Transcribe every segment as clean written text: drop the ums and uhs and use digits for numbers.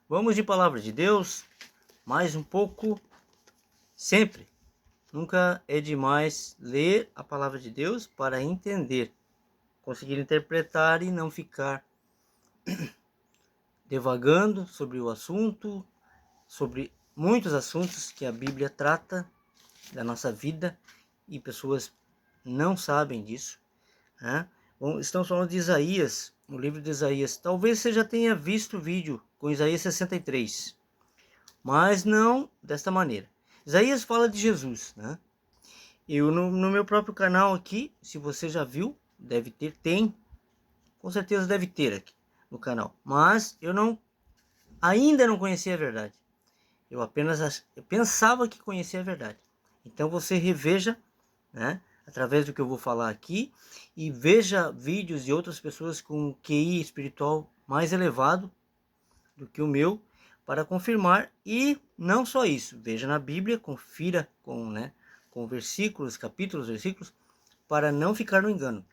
Vamos de palavra de Deus, mais um pouco, sempre. Nunca é demais ler a palavra de Deus para entender, conseguir interpretar e não ficar devagando sobre o assunto, sobre muitos assuntos que a Bíblia trata da nossa vida e pessoas não sabem disso, né? Bom, estamos falando de Isaías, no livro de Isaías. Talvez você já tenha visto o vídeo com Isaías 63, mas não desta maneira. Isaías fala de Jesus, né? Eu no meu próprio canal aqui, se você já viu, deve ter, com certeza deve ter aqui no canal. Mas eu ainda não conhecia a verdade. Eu pensava que conhecia a verdade. Então você reveja, né, através do que eu vou falar aqui, e veja vídeos de outras pessoas com QI espiritual mais elevado do que o meu, para confirmar. E não só isso, veja na Bíblia, confira com versículos, capítulos, versículos, para não ficar no engano.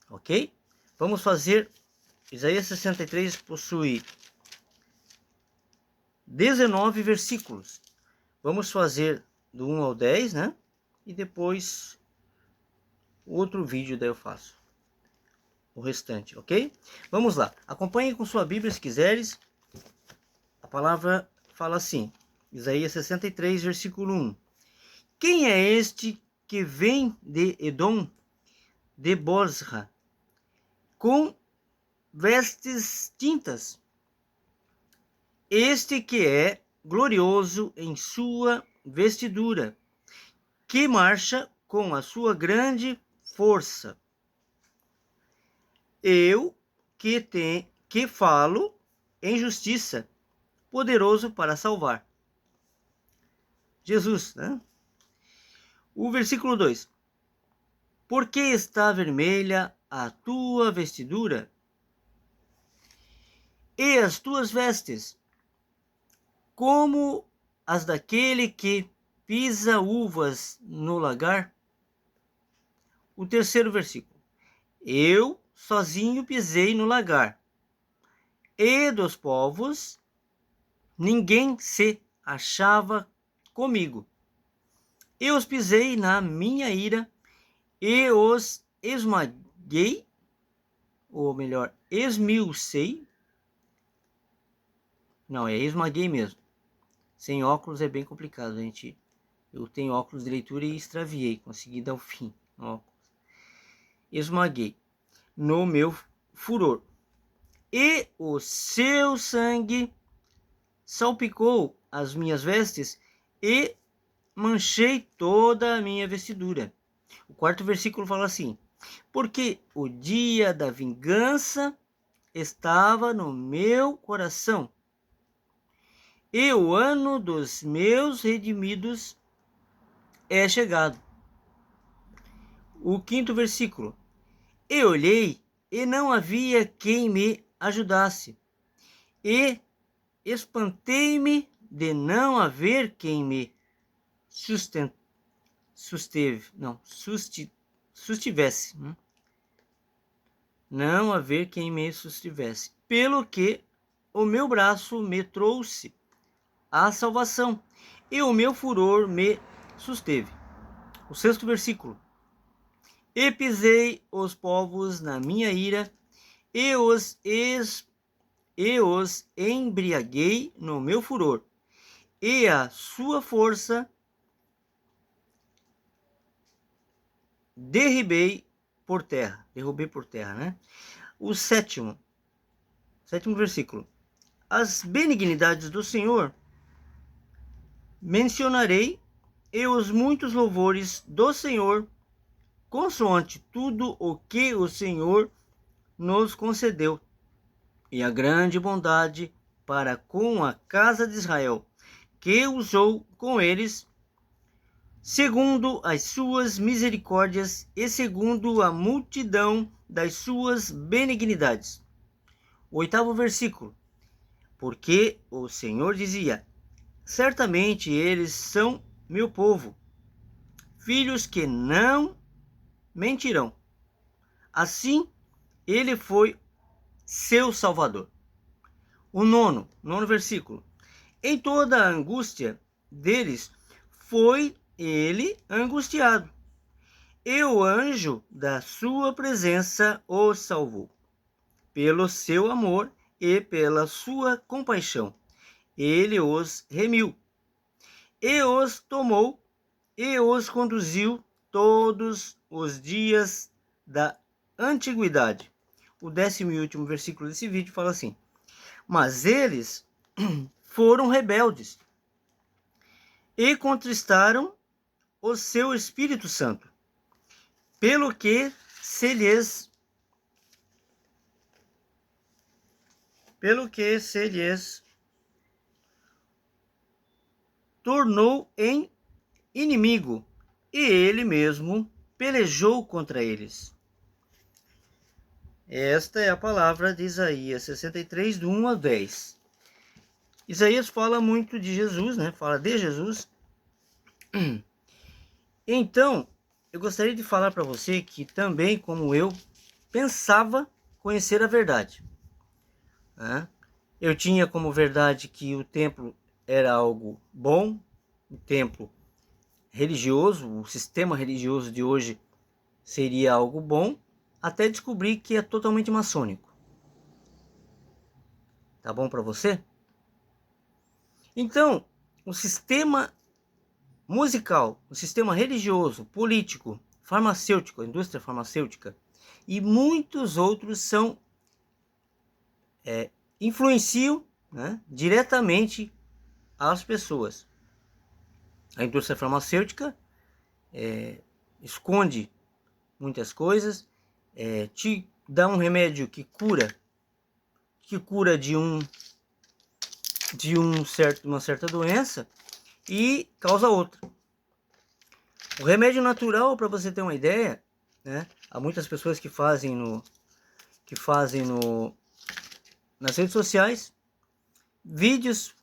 Ok? Vamos fazer. Isaías 63 possui 19 versículos. Vamos fazer do 1 ao 10, né? E depois outro vídeo daí eu faço o restante, ok? Vamos lá. Acompanhe com sua Bíblia se quiseres. A palavra fala assim, Isaías 63, versículo 1. Quem é este que vem de Edom, de Bosra, com vestes tintas? Este que é glorioso em sua vestidura, que marcha com a sua grande força. Eu que falo em justiça, poderoso para salvar. Jesus, né? O versículo 2. Por que está vermelha a tua vestidura? E as tuas vestes, como as daquele que pisa uvas no lagar? O terceiro versículo. Eu sozinho pisei no lagar, e dos povos ninguém se achava comigo. Eu os pisei na minha ira e os esmaguei, ou melhor, esmiucei. Não, é esmaguei mesmo. Sem óculos é bem complicado, gente. Eu tenho óculos de leitura e extraviei, consegui dar o fim no óculos. Esmaguei no meu furor. E o seu sangue salpicou as minhas vestes e manchei toda a minha vestidura. O quarto versículo fala assim: porque o dia da vingança estava no meu coração, e o ano dos meus redimidos é chegado. O quinto versículo. E olhei, e não havia quem me ajudasse, e espantei-me de não haver quem me sustivesse. Não haver quem me sustivesse. Pelo que o meu braço me trouxe a salvação, e o meu furor me susteve. O sexto versículo. E pisei os povos na minha ira, e os embriaguei no meu furor, e a sua força derrubei por terra, né? O sétimo versículo. As benignidades do Senhor mencionarei, e os muitos louvores do Senhor, consoante tudo o que o Senhor nos concedeu, e a grande bondade para com a casa de Israel, que usou com eles, segundo as suas misericórdias e segundo a multidão das suas benignidades. O oitavo versículo. Porque o Senhor dizia: certamente eles são meu povo, filhos que não mentirão. Assim, ele foi seu Salvador. O nono versículo. Em toda a angústia deles foi ele angustiado, e o anjo da sua presença os salvou. Pelo seu amor e pela sua compaixão, ele os remiu, e os tomou, e os conduziu todos os dias da antiguidade. O 10º e último versículo desse vídeo fala assim: mas eles foram rebeldes e contristaram o seu Espírito Santo, pelo que se lhes tornou em inimigo, e ele mesmo pelejou contra eles. Esta é a palavra de Isaías 63, do 1 ao 10. Isaías fala muito de Jesus, né? Fala de Jesus. Então, eu gostaria de falar para você que também, como eu, pensava conhecer a verdade. Né? Eu tinha como verdade que o templo era algo bom, o templo religioso, o sistema religioso de hoje seria algo bom, até descobrir que é totalmente maçônico. Tá bom para você? Então, o sistema musical, o sistema religioso, político, farmacêutico, a indústria farmacêutica e muitos outros são influenciam, né, diretamente as pessoas. A indústria farmacêutica esconde muitas coisas, te dá um remédio que cura de uma certa doença e causa outra. O remédio natural, para você ter uma ideia, né, há muitas pessoas que fazem nas redes sociais vídeos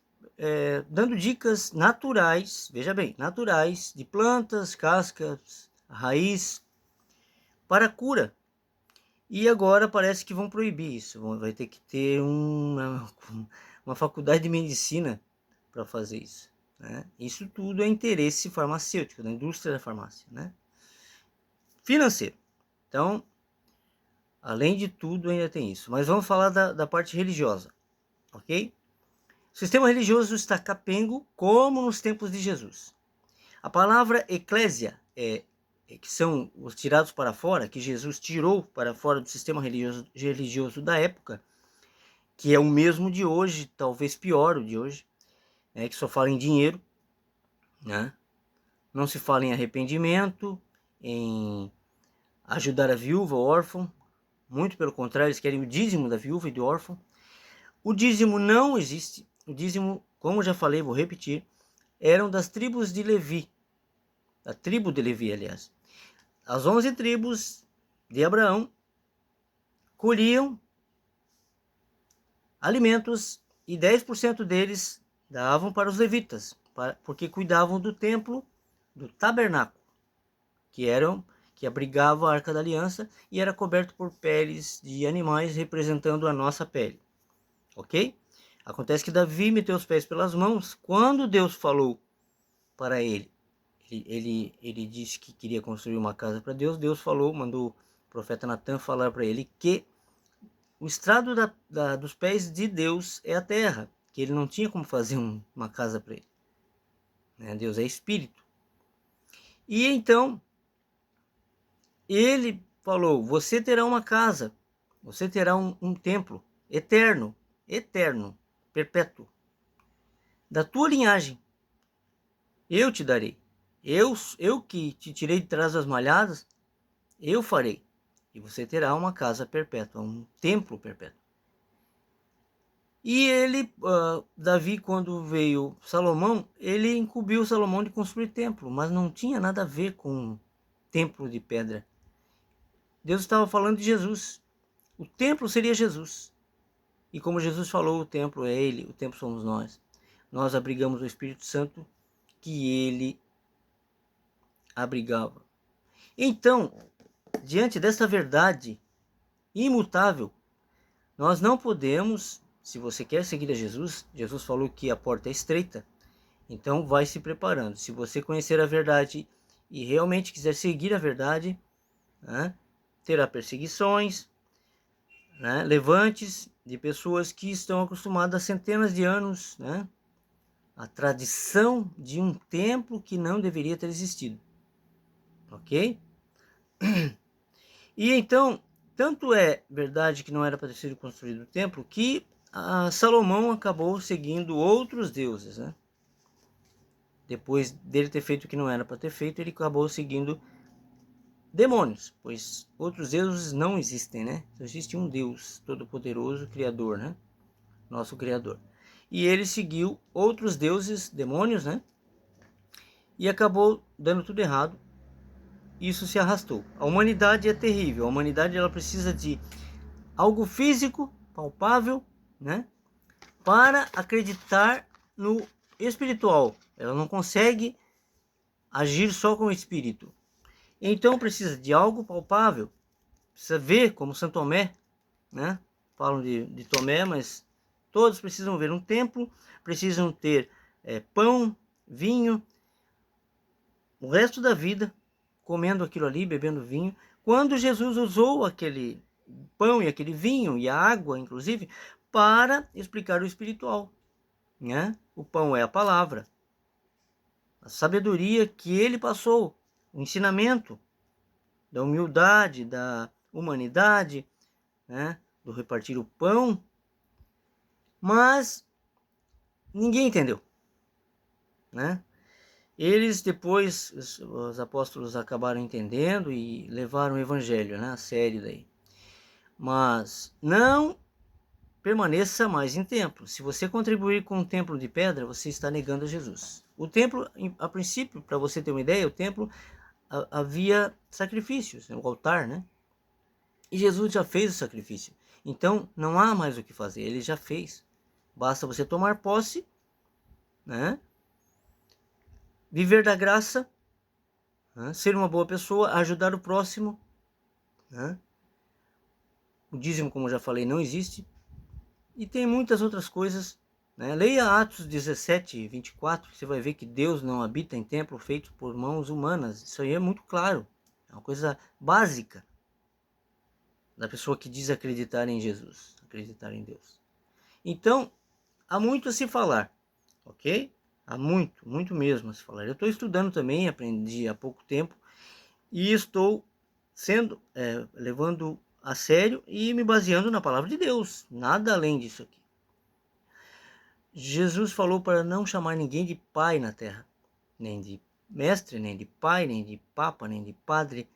dando dicas naturais, veja bem, naturais, de plantas, cascas, raiz, para cura. E agora parece que vão proibir isso. Vai ter que ter uma faculdade de medicina para fazer isso. Né? Isso tudo é interesse farmacêutico, da indústria da farmácia. Né? Financeiro. Então, além de tudo, ainda tem isso. Mas vamos falar da parte religiosa. Ok? O sistema religioso está capengo como nos tempos de Jesus. A palavra eclésia, que são os tirados para fora, que Jesus tirou para fora do sistema religioso da época, que é o mesmo de hoje, talvez pior o de hoje, que só fala em dinheiro, né? Não se fala em arrependimento, em ajudar a viúva, o órfão, muito pelo contrário, eles querem o dízimo da viúva e do órfão. O dízimo não existe. O dízimo, como já falei, vou repetir, eram das tribos de Levi, da tribo de Levi, aliás. As 11 tribos de Abraão colhiam alimentos e 10% deles davam para os levitas, porque cuidavam do templo, do tabernáculo, que abrigava a Arca da Aliança e era coberto por peles de animais representando a nossa pele. Ok? Acontece que Davi meteu os pés pelas mãos quando Deus falou para ele. Ele disse que queria construir uma casa para Deus. Deus falou, mandou o profeta Natan falar para ele que o estrado dos pés de Deus é a terra, que ele não tinha como fazer uma casa para ele. Deus é espírito. E então, ele falou, você terá uma casa, você terá um templo eterno, perpétuo, da tua linhagem, eu te darei. Eu que te tirei de trás das malhadas, eu farei. E você terá uma casa perpétua, um templo perpétuo. E Davi, quando veio Salomão, ele incumbiu Salomão de construir templo, mas não tinha nada a ver com templo de pedra. Deus estava falando de Jesus. O templo seria Jesus. E como Jesus falou, o templo é Ele, o templo somos nós. Nós abrigamos o Espírito Santo que Ele abrigava. Então, diante dessa verdade imutável, nós não podemos se você quer seguir a Jesus, Jesus falou que a porta é estreita, então vai se preparando. Se você conhecer a verdade e realmente quiser seguir a verdade, né, terá perseguições, né, levantes de pessoas que estão acostumadas há centenas de anos, né, a tradição de um templo que não deveria ter existido, ok? E então, tanto é verdade que não era para ter sido construído o templo, que Salomão acabou seguindo outros deuses, né? Depois dele ter feito o que não era para ter feito, ele acabou seguindo demônios, pois outros deuses não existem, né? Só existe um Deus todo-poderoso, Criador, né? Nosso Criador. E ele seguiu outros deuses, demônios, né? E acabou dando tudo errado. Isso se arrastou. A humanidade é terrível. A humanidade ela precisa de algo físico, palpável, né? Para acreditar no espiritual. Ela não consegue agir só com o espírito. Então precisa de algo palpável. Precisa ver, como São Tomé, né? Falam de Tomé, mas todos precisam ver um templo, precisam ter pão, vinho, o resto da vida comendo aquilo ali, bebendo vinho. Quando Jesus usou aquele pão e aquele vinho e a água, inclusive, para explicar o espiritual, né? O pão é a palavra, a sabedoria que ele passou, o ensinamento da humildade, da humanidade, né? Do repartir o pão, mas ninguém entendeu, né? Eles depois, os apóstolos acabaram entendendo e levaram o evangelho, né, a sério daí. Mas não permaneça mais em templo. Se você contribuir com um templo de pedra, você está negando a Jesus. O templo, a princípio, para você ter uma ideia, o templo havia sacrifícios, o altar, né? E Jesus já fez o sacrifício. Então não há mais o que fazer, ele já fez. Basta você tomar posse, né? Viver da graça, né? Ser uma boa pessoa, ajudar o próximo, né? O dízimo, como já falei, não existe. E tem muitas outras coisas, né? Leia Atos 17, 24, você vai ver que Deus não habita em templo feito por mãos humanas. Isso aí é muito claro. É uma coisa básica da pessoa que diz acreditar em Jesus, acreditar em Deus. Então, há muito a se falar, ok? Há muito, muito mesmo a se falar. Eu estou estudando também, aprendi há pouco tempo, e estou levando a sério e me baseando na palavra de Deus, nada além disso aqui. Jesus falou para não chamar ninguém de pai na terra, nem de mestre, nem de pai, nem de papa, nem de padre.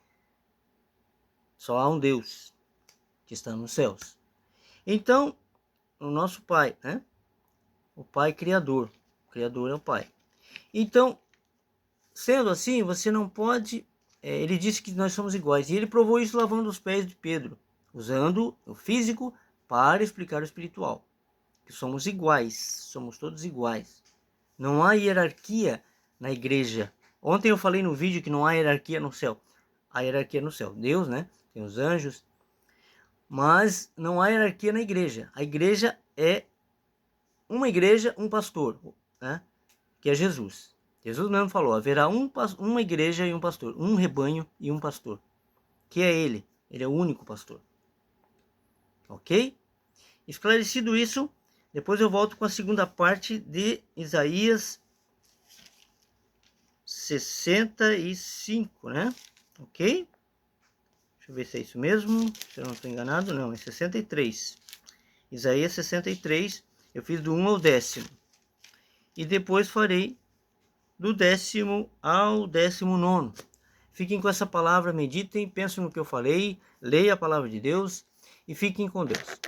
Só há um Deus que está nos céus. Então, o nosso pai, né? O pai criador. O criador é o pai. Então, sendo assim, você não pode... ele disse que nós somos iguais. E ele provou isso lavando os pés de Pedro, usando o físico para explicar o espiritual. Que somos iguais, somos todos iguais. Não há hierarquia na igreja. Ontem eu falei no vídeo que não há hierarquia no céu. Há hierarquia no céu. Deus, né? Tem os anjos. Mas não há hierarquia na igreja. A igreja é uma igreja, um pastor, né? Que é Jesus. Jesus mesmo falou, haverá uma igreja e um pastor, um rebanho e um pastor, que é ele. Ele é o único pastor. Ok? Esclarecido isso, depois eu volto com a segunda parte de Isaías 65, né? Ok? Deixa eu ver se é isso mesmo, se eu não estou enganado. Não, é 63. Isaías 63, eu fiz do 1 ao 10º. E depois farei do 10º ao 19º. Fiquem com essa palavra, meditem, pensem no que eu falei, leia a palavra de Deus e fiquem com Deus.